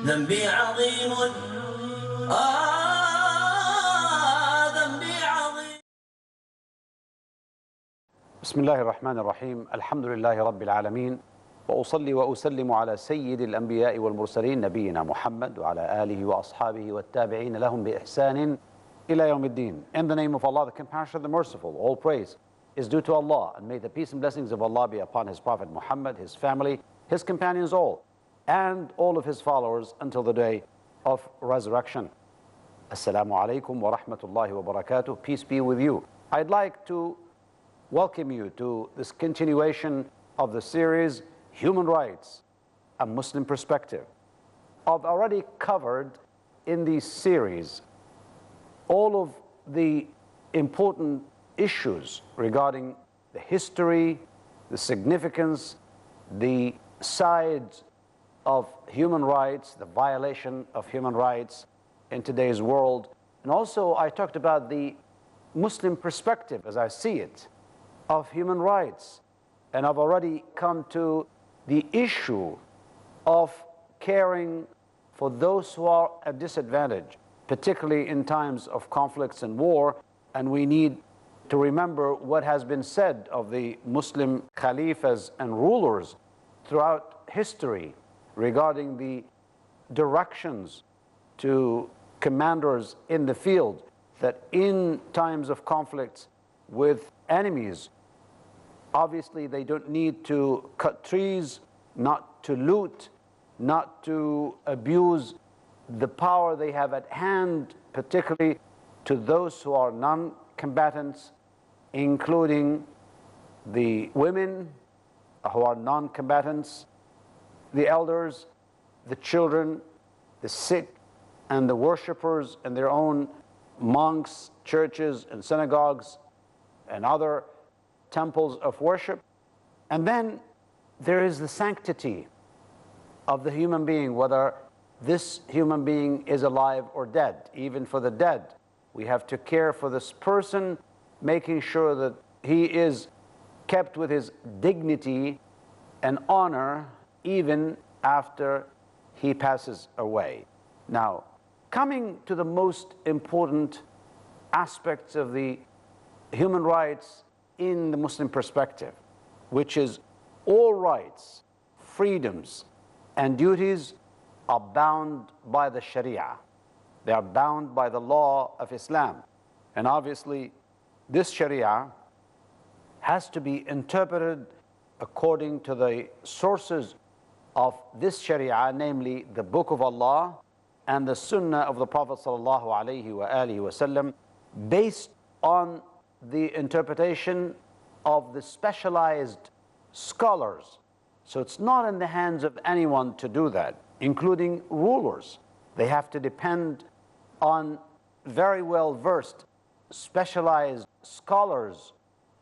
ذنبي عظيم ذنبي عظيم. بسم الله الرحمن الرحيم. الحمد لله رب العالمين، وأصلي وأسلم على سيد الأنبياء والمرسلين نبينا محمد وعلى آله وأصحابه والتابعين لهم بإحسان إلى يوم الدين. In the name of Allah, the Compassionate, the Merciful, all praise is due to Allah, and may the peace and blessings of Allah be upon His Prophet Muhammad, his family, his companions all, and all of his followers until the day of resurrection. Assalamu alaikum wa rahmatullahi wa barakatuh. Peace be with you. I'd like to welcome you to this continuation of the series, Human Rights, a Muslim Perspective. I've already covered in this series all of the important issues regarding the history, the significance, the sides of human rights, the violation of human rights in today's world. And also I talked about the Muslim perspective, as I see it, of human rights. And I've already come to the issue of caring for those who are at disadvantage, particularly in times of conflicts and war. And we need to remember what has been said of the Muslim Khalifas and rulers throughout history regarding the directions to commanders in the field, that in times of conflicts with enemies, obviously they don't need to cut trees, not to loot, not to abuse the power they have at hand, particularly to those who are non-combatants, including the women who are non-combatants, the elders, the children, the sick, and the worshippers in their own monks, churches, and synagogues, and other temples of worship. And then there is the sanctity of the human being, whether this human being is alive or dead. Even for the dead, we have to care for this person, making sure that he is kept with his dignity and honor even after he passes away. Now, coming to the most important aspects of the human rights in the Muslim perspective, which is all rights, freedoms, and duties are bound by the Sharia. They are bound by the law of Islam. And obviously, this Sharia has to be interpreted according to the sources of this Sharia, namely the Book of Allah and the Sunnah of the Prophet sallallahu alaihi wasallam, based on the interpretation of the specialized scholars. So it's not in the hands of anyone to do that, including rulers. They have to depend on very well-versed, specialized scholars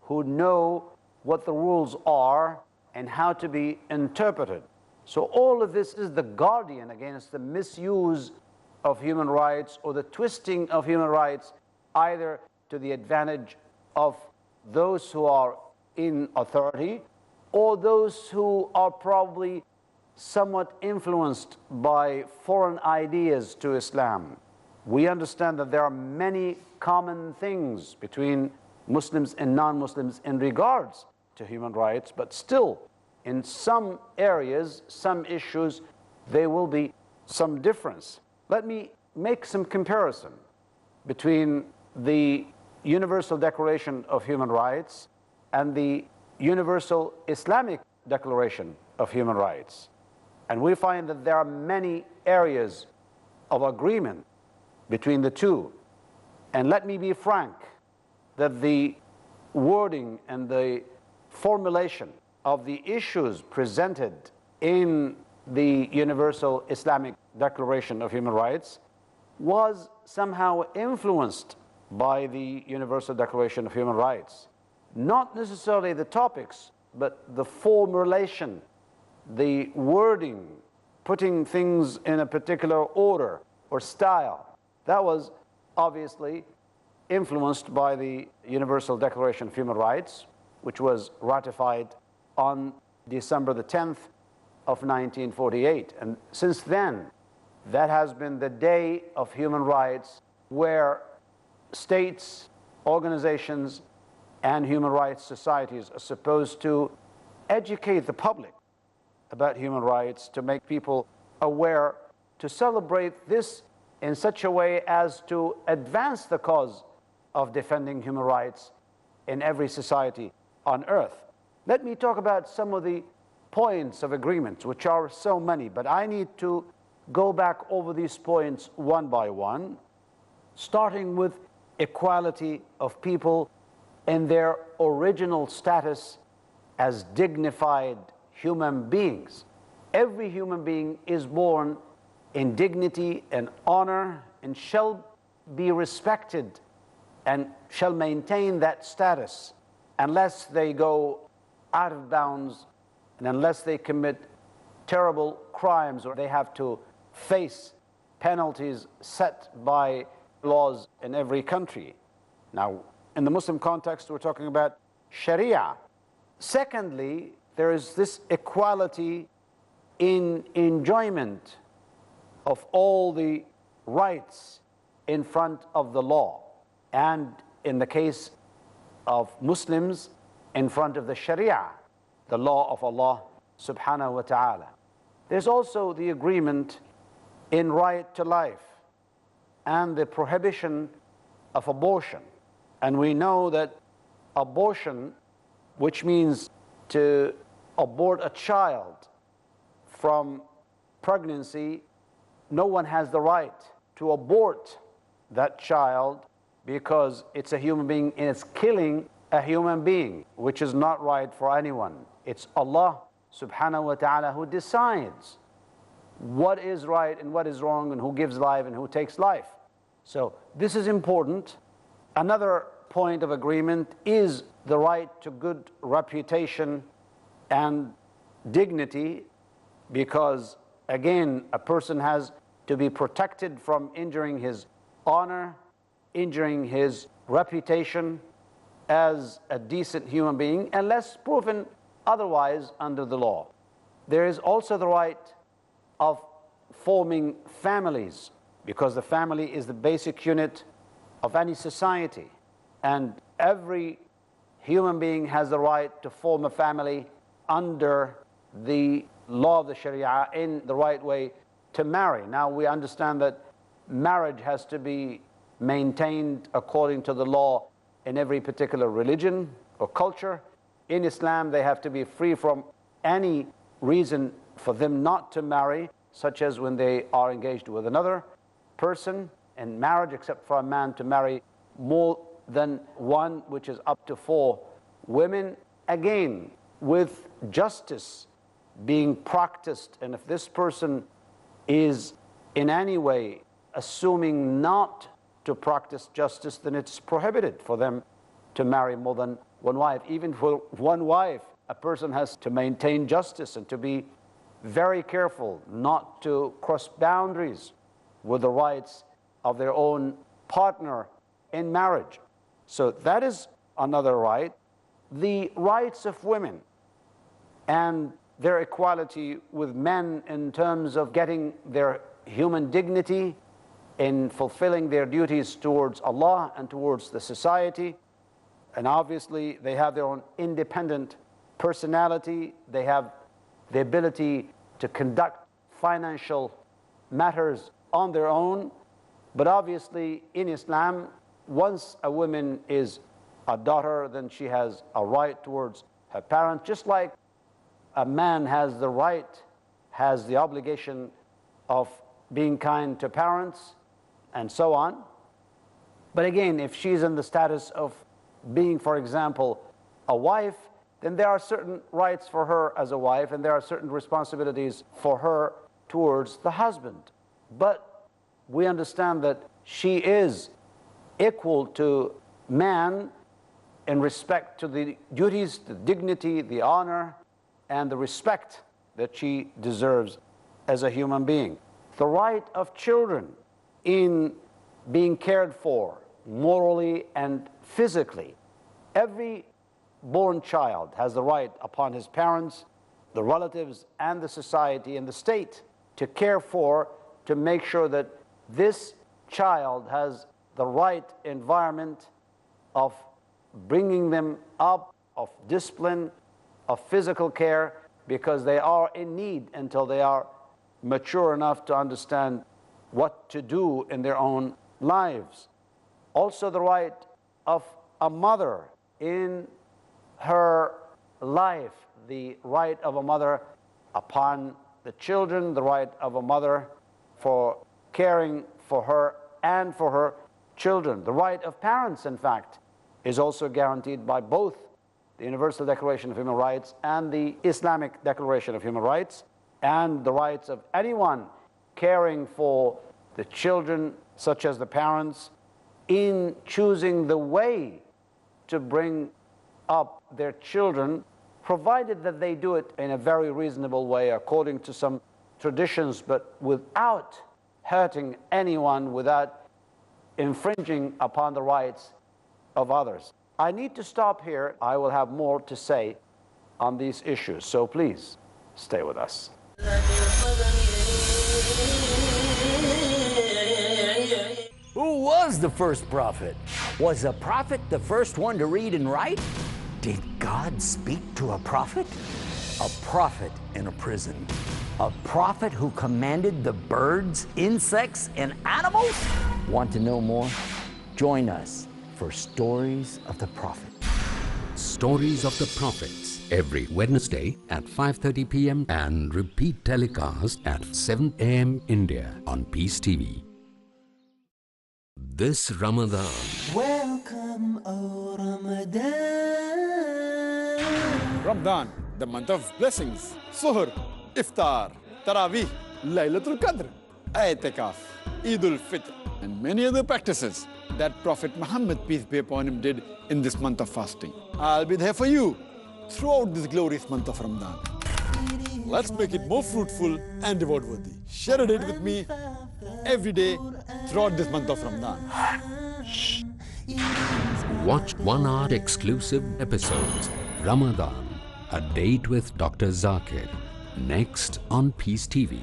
who know what the rules are and how to be interpreted. So all of this is the guardian against the misuse of human rights or the twisting of human rights, either to the advantage of those who are in authority or those who are probably somewhat influenced by foreign ideas to Islam. We understand that there are many common things between Muslims and non-Muslims in regards to human rights, but still, in some areas, some issues, there will be some difference. Let me make some comparison between the Universal Declaration of Human Rights and the Universal Islamic Declaration of Human Rights. And we find that there are many areas of agreement between the two. And let me be frank, that the wording and the formulation of the issues presented in the Universal Islamic Declaration of Human Rights was somehow influenced by the Universal Declaration of Human Rights. Not necessarily the topics, but the formulation, the wording, putting things in a particular order or style. That was obviously influenced by the Universal Declaration of Human Rights, which was ratified on December the 10th of 1948. And since then, that has been the day of human rights, where states, organizations, and human rights societies are supposed to educate the public about human rights, to make people aware, to celebrate this in such a way as to advance the cause of defending human rights in every society on earth. Let me talk about some of the points of agreement, which are so many, but I need to go back over these points one by one, starting with equality of people in their original status as dignified human beings. Every human being is born in dignity and honor and shall be respected and shall maintain that status unless they go out of bounds and unless they commit terrible crimes or they have to face penalties set by laws in every country. Now, in the Muslim context, we're talking about Sharia. Secondly, there is this equality in enjoyment of all the rights in front of the law, and in the case of Muslims, in front of the Sharia, the law of Allah subhanahu wa ta'ala. There's also the agreement in right to life and the prohibition of abortion. And we know that abortion, which means to abort a child from pregnancy, no one has the right to abort that child because it's a human being and it's killing a human being, which is not right for anyone. It's Allah subhanahu wa ta'ala who decides what is right and what is wrong and who gives life and who takes life. So this is important. Another point of agreement is the right to good reputation and dignity, because again, a person has to be protected from injuring his honor, injuring his reputation as a decent human being, unless proven otherwise under the law. There is also the right of forming families, because the family is the basic unit of any society, and every human being has the right to form a family under the law of the Sharia in the right way, to marry. Now we understand that marriage has to be maintained according to the law in every particular religion or culture. In Islam, they have to be free from any reason for them not to marry, such as when they are engaged with another person in marriage, except for a man to marry more than one, which is up to 4 women. Again, with justice being practiced, and if this person is in any way assuming not to practice justice, then it's prohibited for them to marry more than one wife. Even for one wife, a person has to maintain justice and to be very careful not to cross boundaries with the rights of their own partner in marriage. So that is another right. The rights of women and their equality with men in terms of getting their human dignity in fulfilling their duties towards Allah and towards the society. And obviously they have their own independent personality. They have the ability to conduct financial matters on their own. But obviously in Islam, once a woman is a daughter, then she has a right towards her parents, just like a man has the right, has the obligation of being kind to parents, and so on. But again, if she's in the status of being, for example, a wife, then there are certain rights for her as a wife, and there are certain responsibilities for her towards the husband. But we understand that she is equal to man in respect to the duties, the dignity, the honor, and the respect that she deserves as a human being. The right of children in being cared for morally and physically. Every born child has the right upon his parents, the relatives, and the society and the state to care for to make sure that this child has the right environment of bringing them up, of discipline, of physical care, because they are in need until they are mature enough to understand what to do in their own lives. Also the right of a mother in her life, the right of a mother upon the children, the right of a mother for caring for her and for her children. The right of parents, in fact, is also guaranteed by both the Universal Declaration of Human Rights and the Islamic Declaration of Human Rights, and the rights of anyone caring for the children, such as the parents, in choosing the way to bring up their children, provided that they do it in a very reasonable way according to some traditions, but without hurting anyone, without infringing upon the rights of others. I need to stop here. I will have more to say on these issues, so please stay with us. Who was the first prophet? Was a prophet the first one to read and write? Did God speak to a prophet? A prophet in a prison. A prophet who commanded the birds, insects, and animals? Want to know more? Join us for Stories of the Prophet. Stories of the Prophets, every Wednesday at 5:30 p.m. and repeat telecast at 7 a.m. India on Peace TV. This Ramadan, Welcome, O Ramadan. Ramadan, the month of blessings. Suhr, Iftar, Taraweeh, Laylatul Qadr, Aitikaf, Eidul Fitr, and many other practices that Prophet Muhammad, peace be upon him, did in this month of fasting. I'll be there for you throughout this glorious month of Ramadan. Let's make it more fruitful and reward-worthy. Share a date with me every day throughout this month of Ramadan. watch 1 hour exclusive episodes. Ramadan, a date with Dr. Zakir. Next on Peace TV.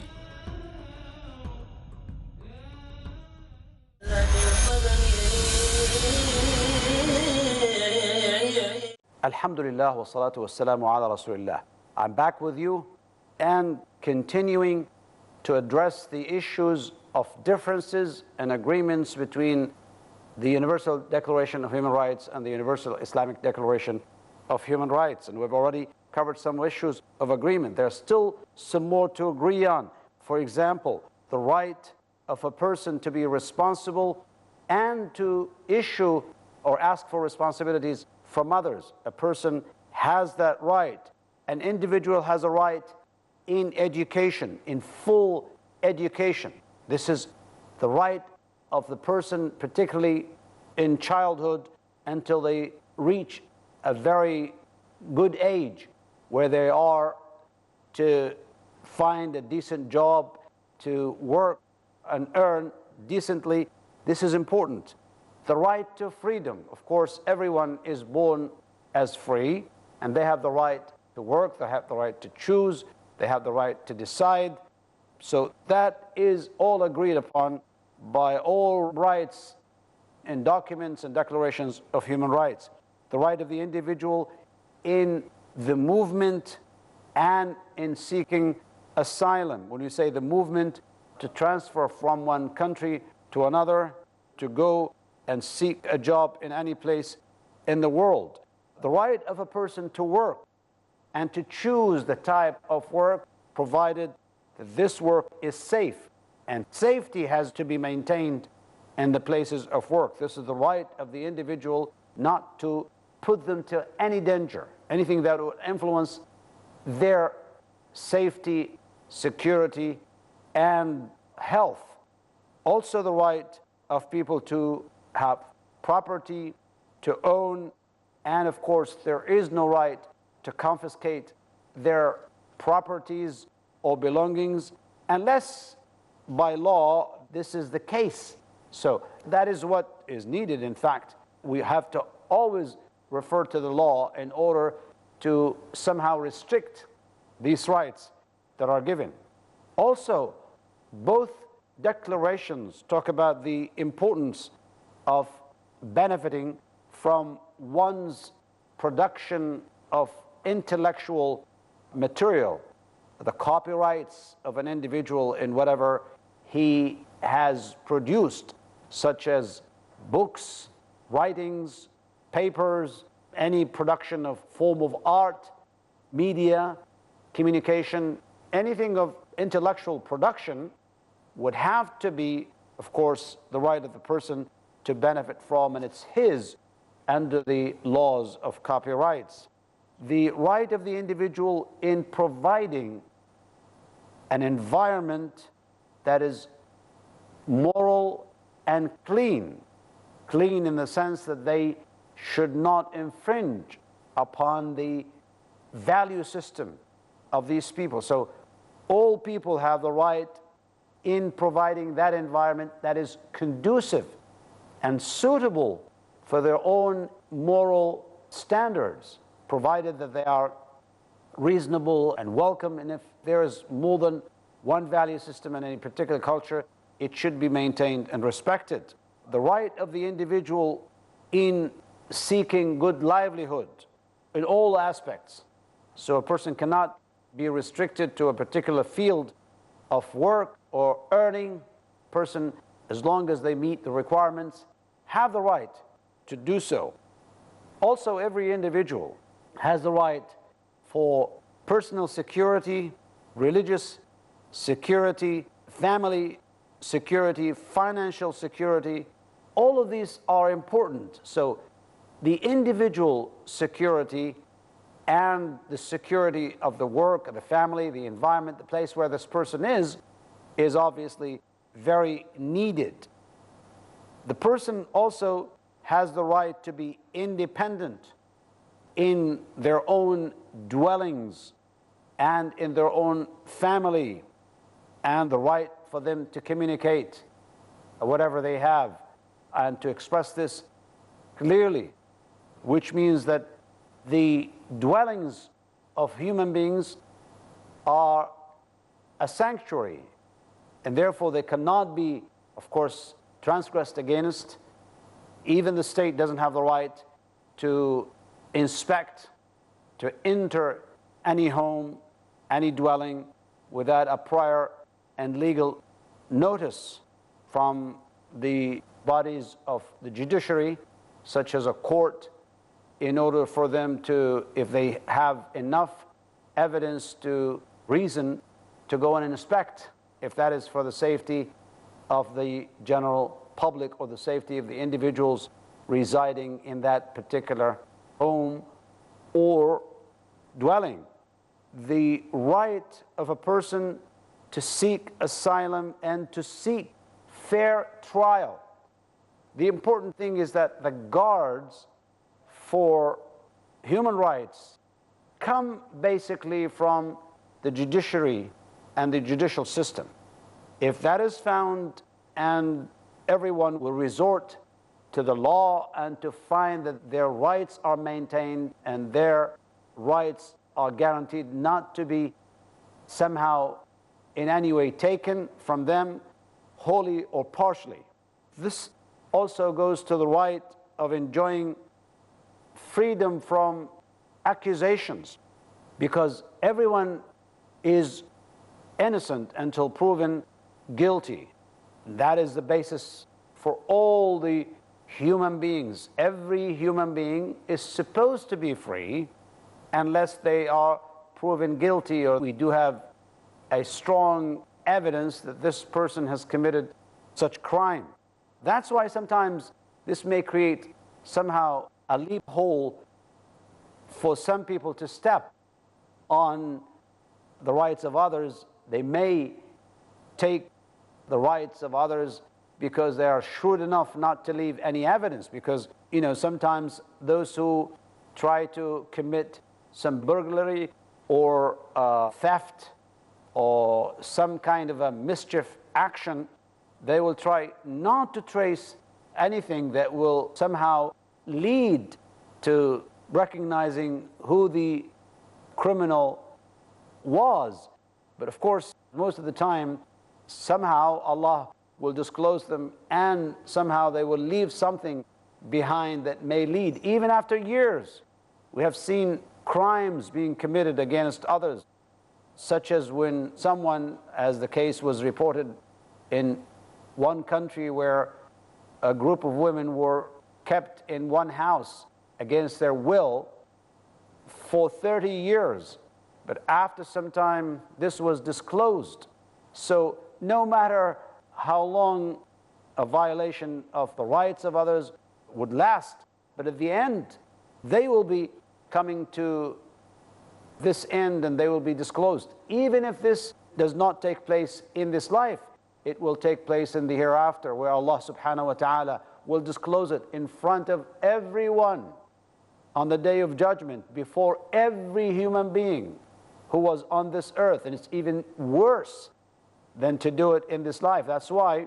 Alhamdulillah wa salatu wa salamu ala Rasulillah. I'm back with you and continuing to address the issues of differences and agreements between the Universal Declaration of Human Rights and the Universal Islamic Declaration of Human Rights. And we've already covered some issues of agreement. There's still some more to agree on. For example, the right of a person to be responsible and to issue or ask for responsibilities from others. A person has that right. An individual has a right in education, in full education. This is the right of the person, particularly in childhood, until they reach a very good age where they are to find a decent job, to work and earn decently. This is important. The right to freedom. Of course, everyone is born as free, and they have the right to work, they have the right to choose, they have the right to decide. So that is all agreed upon by all rights in documents and declarations of human rights. The right of the individual in the movement and in seeking asylum. When you say the movement, to transfer from one country to another, to go and seek a job in any place in the world. The right of a person to work and to choose the type of work, provided that this work is safe. And safety has to be maintained in the places of work. This is the right of the individual not to put them to any danger, anything that would influence their safety, security, and health. Also the right of people to have property, to own, and of course there is no right to confiscate their properties or belongings unless by law this is the case. So that is what is needed. In fact, we have to always refer to the law in order to somehow restrict these rights that are given. Also, both declarations talk about the importance of benefiting from one's production of intellectual material, the copyrights of an individual in whatever he has produced, such as books, writings, papers, any production of form of art, media, communication, anything of intellectual production would have to be, of course, the right of the person to benefit from, and it's his under the laws of copyrights. The right of the individual in providing an environment that is moral and clean. Clean in the sense that they should not infringe upon the value system of these people. So all people have the right in providing that environment that is conducive and suitable for their own moral standards, provided that they are reasonable and welcome. And if there is more than one value system in any particular culture, it should be maintained and respected. The right of the individual in seeking good livelihood in all aspects. So a person cannot be restricted to a particular field of work or earning. Person, as long as they meet the requirements, have the right to do so. Also, every individual has the right for personal security, religious security, family security, financial security. All of these are important. So the individual security and the security of the work, of the family, the environment, the place where this person is obviously very needed. The person also has the right to be independent in their own dwellings and in their own family, and the right for them to communicate whatever they have and to express this clearly, which means that the dwellings of human beings are a sanctuary, and therefore they cannot be, of course, transgressed against. Even the state doesn't have the right to inspect, to enter any home, any dwelling without a prior and legal notice from the bodies of the judiciary, such as a court, in order for them to, if they have enough evidence to reason, to go and inspect, if that is for the safety of the general public or the safety of the individuals residing in that particular home or dwelling. The right of a person to seek asylum and to seek fair trial. The important thing is that the guards for human rights come basically from the judiciary and the judicial system. If that is found, and everyone will resort to the law and to find that their rights are maintained and their rights are guaranteed not to be somehow in any way taken from them, wholly or partially. This also goes to the right of enjoying freedom from accusations, because everyone is innocent until proven guilty. That is the basis for all the human beings. Every human being is supposed to be free unless they are proven guilty, or we do have a strong evidence that this person has committed such crime. That's why sometimes this may create somehow a loophole for some people to step on the rights of others. They may take the rights of others because they are shrewd enough not to leave any evidence, because, you know, sometimes those who try to commit some burglary or theft or some kind of a mischief action, they will try not to trace anything that will somehow lead to recognizing who the criminal was. But of course, most of the time, somehow Allah will disclose them, and somehow they will leave something behind that may lead, even after years. We have seen crimes being committed against others, such as when someone, as the case was reported in one country, where a group of women were kept in one house against their will for 30 years. But after some time, this was disclosed. So no matter how long a violation of the rights of others would last, but at the end, they will be coming to this end and they will be disclosed. Even if this does not take place in this life, it will take place in the hereafter, where Allah subhanahu wa ta'ala will disclose it in front of everyone on the day of judgment, before every human being who was on this earth. And it's even worse than to do it in this life. That's why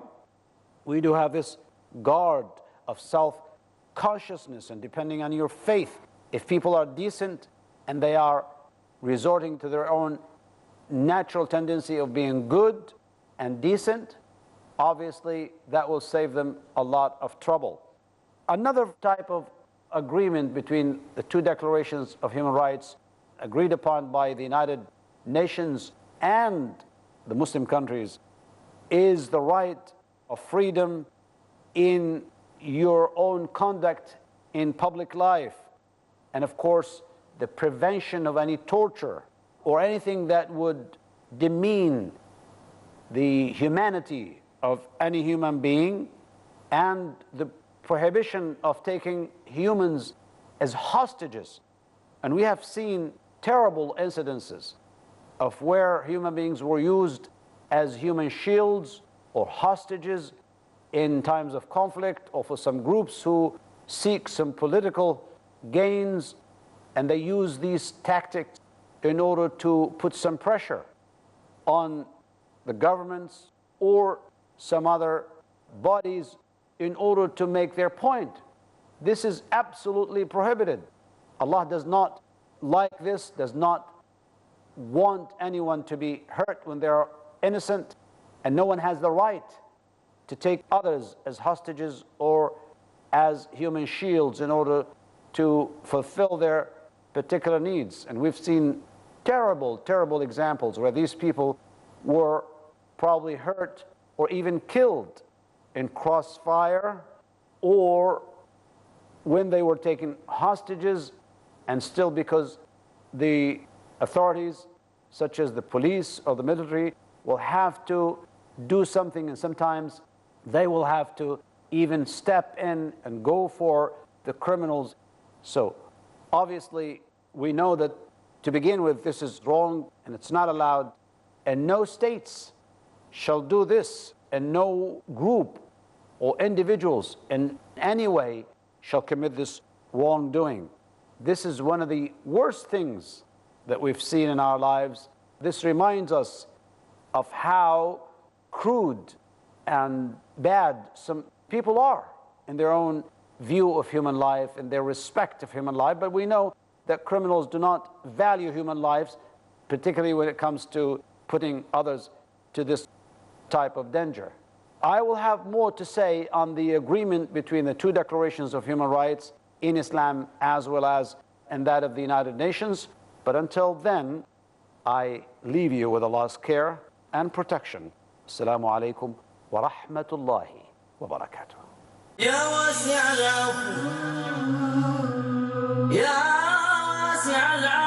we do have this guard of self-consciousness, and depending on your faith, if people are decent and they are resorting to their own natural tendency of being good and decent, obviously that will save them a lot of trouble. Another type of agreement between the two declarations of human rights agreed upon by the United Nations and the Muslim countries is the right of freedom in your own conduct in public life, and of course the prevention of any torture or anything that would demean the humanity of any human being, and the prohibition of taking humans as hostages. And we have seen terrible incidences of where human beings were used as human shields or hostages in times of conflict, or for some groups who seek some political gains, and they use these tactics in order to put some pressure on the governments or some other bodies in order to make their point. This is absolutely prohibited. Allah does not like this, does not want anyone to be hurt when they are innocent, and no one has the right to take others as hostages or as human shields in order to fulfill their particular needs. And we've seen terrible, terrible examples where these people were probably hurt or even killed in crossfire, or when they were taken hostages, and still because the authorities, such as the police or the military, will have to do something, and sometimes they will have to even step in and go for the criminals. So obviously we know that to begin with this is wrong and it's not allowed, and no states shall do this, and no group or individuals in any way shall commit this wrongdoing. This is one of the worst things that we've seen in our lives. This reminds us of how crude and bad some people are in their own view of human life and their respect of human life. But we know that criminals do not value human lives, particularly when it comes to putting others to this type of danger. I will have more to say on the agreement between the two declarations of human rights in Islam as well as in that of the United Nations. But until then, I leave you with Allah's care and protection. Assalamu alaikum wa rahmatullahi wa barakatuh. يا واسع العفو يا واسع العفو